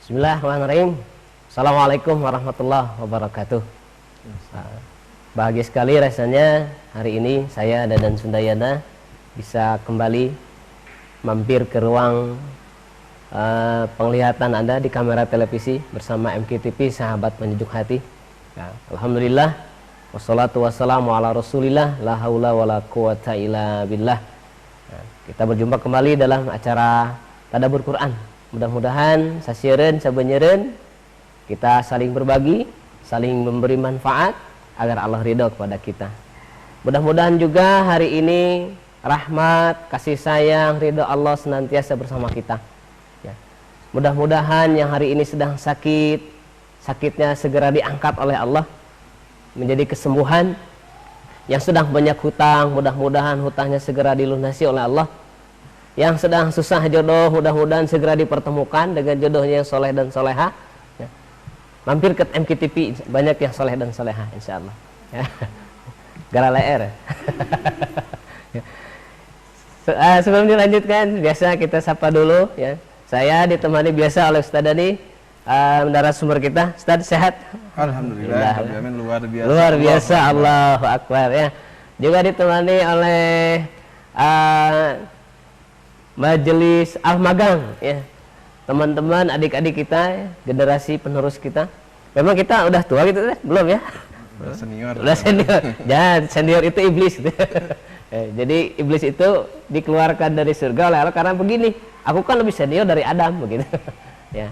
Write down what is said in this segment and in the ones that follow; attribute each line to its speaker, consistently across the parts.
Speaker 1: Bismillahirrahmanirrahim. Assalamualaikum warahmatullahi wabarakatuh. Bahagia sekali rasanya hari ini saya Dadan Sundayana bisa kembali mampir ke ruang penglihatan Anda di kamera televisi bersama MKTV Sahabat Penyejuk Hati. Ya, alhamdulillah wassalatu wassalamu ala rasulillah la haula wala quwata illa billah. Nah, kita berjumpa kembali dalam acara Tadabbur Quran. Mudah-mudahan sasieun sabeunyereun kita saling berbagi, saling memberi manfaat agar Allah ridho kepada kita. Mudah-mudahan juga hari ini rahmat, kasih sayang, ridho Allah senantiasa bersama kita. Ya. Mudah-mudahan yang hari ini sedang sakit, sakitnya segera diangkat oleh Allah menjadi kesembuhan. Yang sedang banyak hutang, mudah-mudahan hutangnya segera dilunasi oleh Allah. Yang sedang susah jodoh, mudah-mudahan segera dipertemukan dengan jodohnya yang soleh dan soleha. Ya. Mampir ke MKTV, banyak yang soleh dan soleha, insya Allah. Ya. Gara leer. Ya. Sebelum dilanjutkan, biasa kita sapa dulu. Ya. Saya ditemani biasa oleh Ustaz Dani, narasumber kita. Ustaz sehat?
Speaker 2: Alhamdulillah. Luar biasa.
Speaker 1: Luar biasa, Allahu Akbar. Ya. Juga ditemani oleh Majelis Al-Magang, ya. Teman-teman, adik-adik kita, generasi penerus kita. Memang kita udah tua gitu, belum ya?
Speaker 2: Udah senior.
Speaker 1: Udah senior. Ya, senior itu iblis gitu. Jadi iblis itu dikeluarkan dari surga oleh Allah karena begini. Aku kan lebih senior dari Adam begitu. Ya.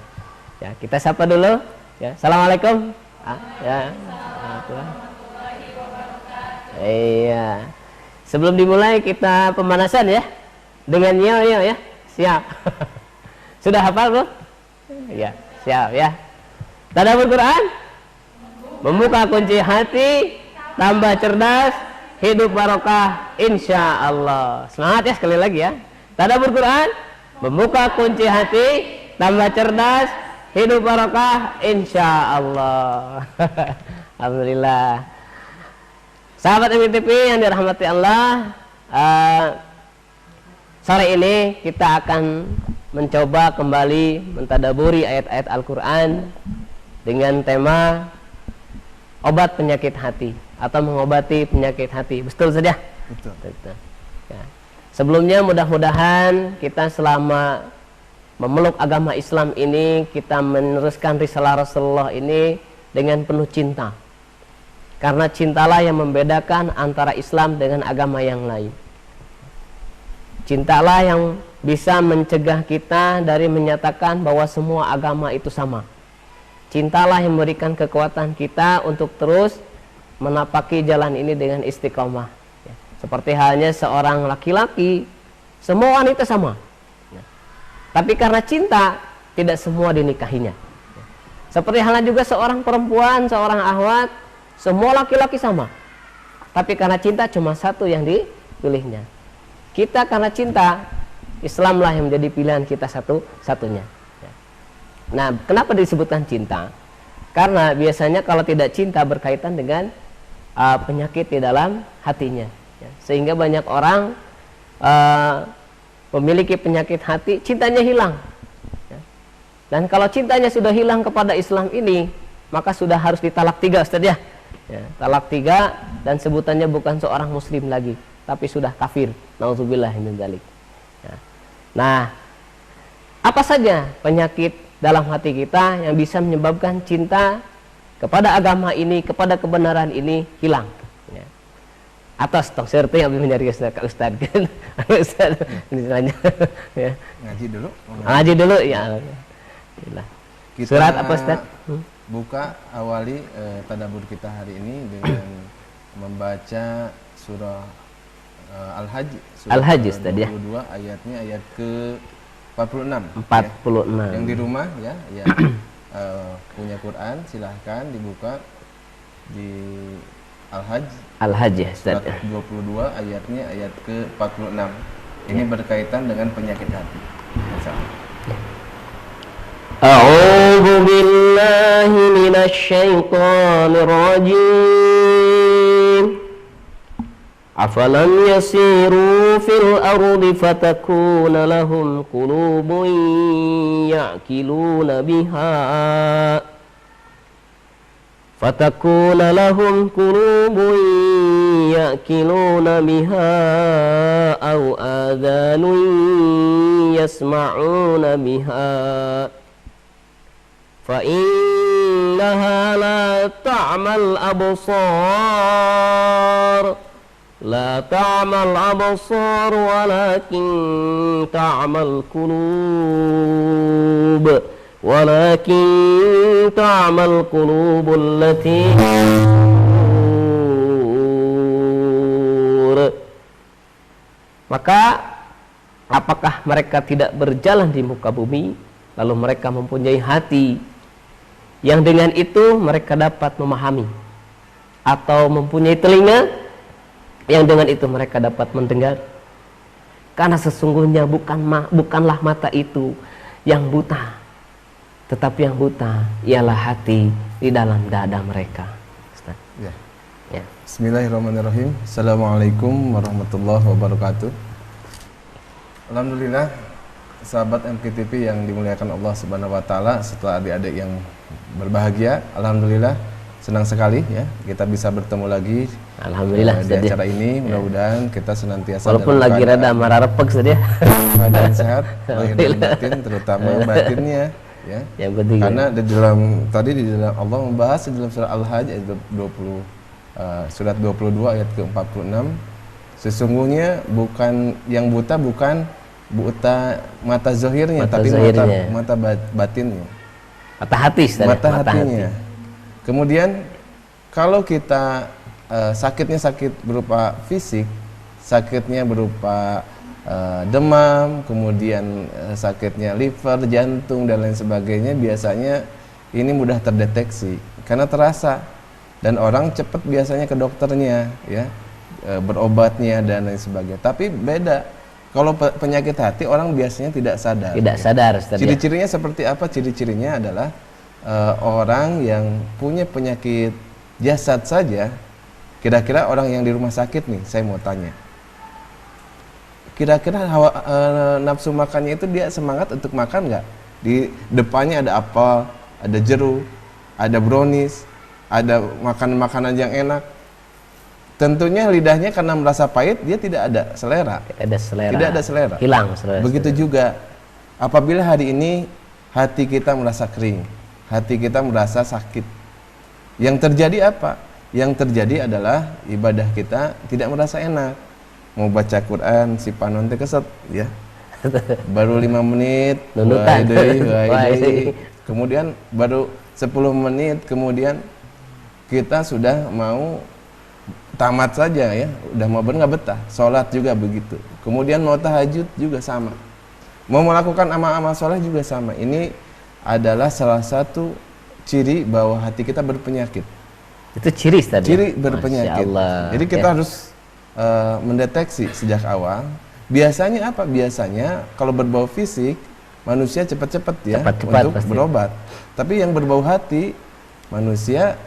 Speaker 1: Ya, kita sapa dulu. Ya. Assalamualaikum. Ya. Iya. Sebelum dimulai kita pemanasan ya. Dengan yo ya, siap. Sudah hafal bro? Ya, siap ya. Tadabbur Quran, membuka kunci hati, tambah cerdas, hidup barokah, insya Allah. Semangat ya sekali lagi ya. Tadabbur Quran, membuka kunci hati, tambah cerdas, hidup barokah, insya Allah. Alhamdulillah. Sahabat MKTV yang dirahmati Allah. Sore ini kita akan mencoba kembali mentadaburi ayat-ayat Al-Quran dengan tema obat penyakit hati atau mengobati penyakit hati. Betul saja?
Speaker 2: Betul.
Speaker 1: Ya. Sebelumnya mudah-mudahan kita selama memeluk agama Islam ini, kita meneruskan risalah Rasulullah ini dengan penuh cinta. Karena cintalah yang membedakan antara Islam dengan agama yang lain. Cintalah yang bisa mencegah kita dari menyatakan bahwa semua agama itu sama. Cintalah yang memberikan kekuatan kita untuk terus menapaki jalan ini dengan istiqomah. Ya. Seperti halnya seorang laki-laki, semua wanita sama. Ya. Tapi karena cinta, tidak semua dinikahinya. Ya. Seperti halnya juga seorang perempuan, seorang ahwat, semua laki-laki sama. Tapi karena cinta cuma satu yang dipilihnya. Kita karena cinta, Islamlah yang menjadi pilihan kita satu-satunya. Nah, kenapa disebutkan cinta? Karena biasanya kalau tidak cinta berkaitan dengan penyakit di dalam hatinya. Sehingga banyak orang memiliki penyakit hati, cintanya hilang. Dan kalau cintanya sudah hilang kepada Islam ini, maka sudah harus ditalak 3, Ustaz ya. Talak 3 dan sebutannya bukan seorang muslim lagi, tapi sudah kafir. Nauzubillah min dzalik. Nah, apa saja penyakit dalam hati kita yang bisa menyebabkan cinta kepada agama ini, kepada kebenaran ini hilang? Ya. Atas tong serta yang mencari Ustaz kan. Ustaz ini tanya. Ya.
Speaker 2: Ngaji dulu.
Speaker 1: Ngaji dulu ya. Alhamdulillah. Surat apa Ustaz?
Speaker 2: Buka awali tadabbur kita hari ini dengan membaca surah Al-Hajj,
Speaker 1: Al-Hajj tadi ya.
Speaker 2: 22 ayatnya ayat ke 46.
Speaker 1: 46.
Speaker 2: Ya. Yang di rumah ya, yang punya Quran silahkan dibuka di Al-Hajj.
Speaker 1: Al-Hajj ya,
Speaker 2: surat 22 ayatnya ayat ke 46. Ini berkaitan dengan penyakit hati. Masalah.
Speaker 1: A'udzu billahi minasy syaithanir rajim. Afalam yasiru fil ardi fatakuna lahum qulubun ya'qiluna biha ya'qiluna biha aw adhanun yasma'una biha fa innaha la ta'mal absar لا تعمى الأبصار ولكن تعمى القلوب التي Maka apakah mereka tidak berjalan di muka bumi lalu mereka mempunyai hati yang dengan itu mereka dapat memahami, atau mempunyai telinga yang dengan itu mereka dapat mendengar? Karena sesungguhnya bukanlah mata itu yang buta, tetapi yang buta ialah hati di dalam dada mereka. Ustaz.
Speaker 2: Ya.
Speaker 1: Ya.
Speaker 2: Bismillahirrahmanirrahim. Assalamualaikum warahmatullahi wabarakatuh. Alhamdulillah, sahabat MKTP yang dimuliakan Allah Subhanahu wa taala, setelah adik-adik yang berbahagia, alhamdulillah senang sekali ya kita bisa bertemu lagi.
Speaker 1: Alhamdulillah
Speaker 2: di acara ini. Mudah-mudahan kita senantiasa
Speaker 1: walaupun lagi rada mararepek saja
Speaker 2: keadaan sehat lahir dan batin, terutama batinnya ya.
Speaker 1: Yang penting
Speaker 2: karena di dalam Allah membahas di dalam surah Al-Hajj ayat 20 surat 22 ayat ke-46, sesungguhnya bukan yang buta bukan buta mata zahirnya, tapi mata batinnya, mata hatinya. Kemudian kalau kita sakitnya sakit berupa fisik, sakitnya berupa demam, kemudian sakitnya liver, jantung dan lain sebagainya, biasanya ini mudah terdeteksi karena terasa dan orang cepat biasanya ke dokternya ya, berobatnya dan lain sebagainya. Tapi beda kalau penyakit hati, orang biasanya tidak sadar. Ciri-cirinya seperti apa? Ciri-cirinya adalah orang yang punya penyakit jasad saja. Kira-kira orang yang di rumah sakit nih, saya mau tanya, kira-kira nafsu makannya itu dia semangat untuk makan nggak? Di depannya ada apel, ada jeruk, ada brownies, ada makanan-makanan yang enak. Tentunya lidahnya karena merasa pahit, dia tidak ada selera. Tidak ada selera.
Speaker 1: Hilang selera.
Speaker 2: Begitu juga apabila hari ini hati kita merasa kering, hati kita merasa sakit. Yang terjadi apa? Yang terjadi adalah ibadah kita tidak merasa enak. Mau baca Quran, si panon teh keset ya. Baru 5 menit, kemudian baru 10 menit, kemudian kita sudah mau tamat saja ya, udah mau nggak betah. Sholat juga begitu. Kemudian mau tahajud juga sama. Mau melakukan amal-amal sholat juga sama. Ini adalah salah satu ciri bahwa hati kita berpenyakit.
Speaker 1: Itu ciri tadi.
Speaker 2: Ciri berpenyakit. Jadi kita harus mendeteksi sejak awal. Biasanya apa? Biasanya kalau berbau fisik, manusia cepat-cepat ya untuk pasti berobat. Tapi yang berbau hati, manusia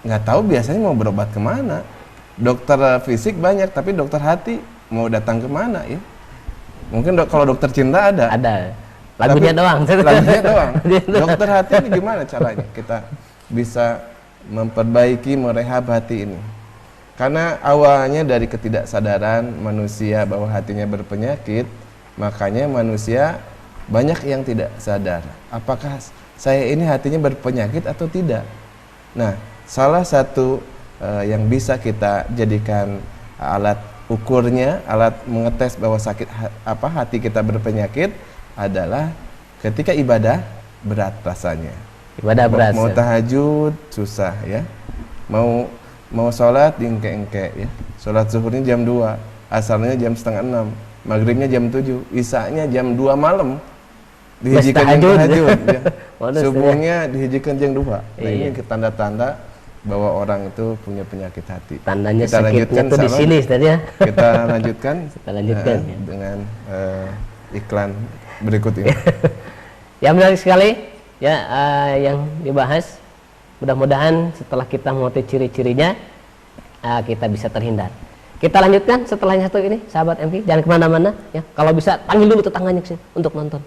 Speaker 2: nggak tahu biasanya mau berobat kemana. Dokter fisik banyak, tapi dokter hati mau datang kemana ya? Mungkin kalau dokter cinta ada.
Speaker 1: Lagunya doang.
Speaker 2: Dokter hati ini gimana caranya kita bisa memperbaiki, merehab hati ini? Karena awalnya dari ketidaksadaran manusia bahwa hatinya berpenyakit, makanya manusia banyak yang tidak sadar. Apakah saya ini hatinya berpenyakit atau tidak? Nah, salah satu yang bisa kita jadikan alat ukurnya, alat mengetes bahwa hati kita berpenyakit adalah ketika ibadah berat rasanya.
Speaker 1: Ibadah berat.
Speaker 2: Mau tahajud susah ya. Mau sholat diengke-engke ya. Sholat zuhurnya jam 2, asarnya jam 5:30, maghribnya jam 7, isanya jam 2 malam. Dihijikan jam tahajud ya. Subuhnya dihijikan jam 2. Nah, ini tanda-tanda bahwa orang itu punya penyakit hati.
Speaker 1: Tandanya kita sakitnya itu di sini tadi ya.
Speaker 2: Kita lanjutkan.
Speaker 1: Ya.
Speaker 2: Dengan iklan berikut ini.
Speaker 1: Yang menarik sekali ya yang dibahas. Mudah-mudahan setelah kita mengetahui ciri-cirinya kita bisa terhindar. Kita lanjutkan setelah yang satu ini, sahabat MV. Jangan kemana-mana ya. Kalau bisa panggil dulu tetangganya ke sini untuk nonton.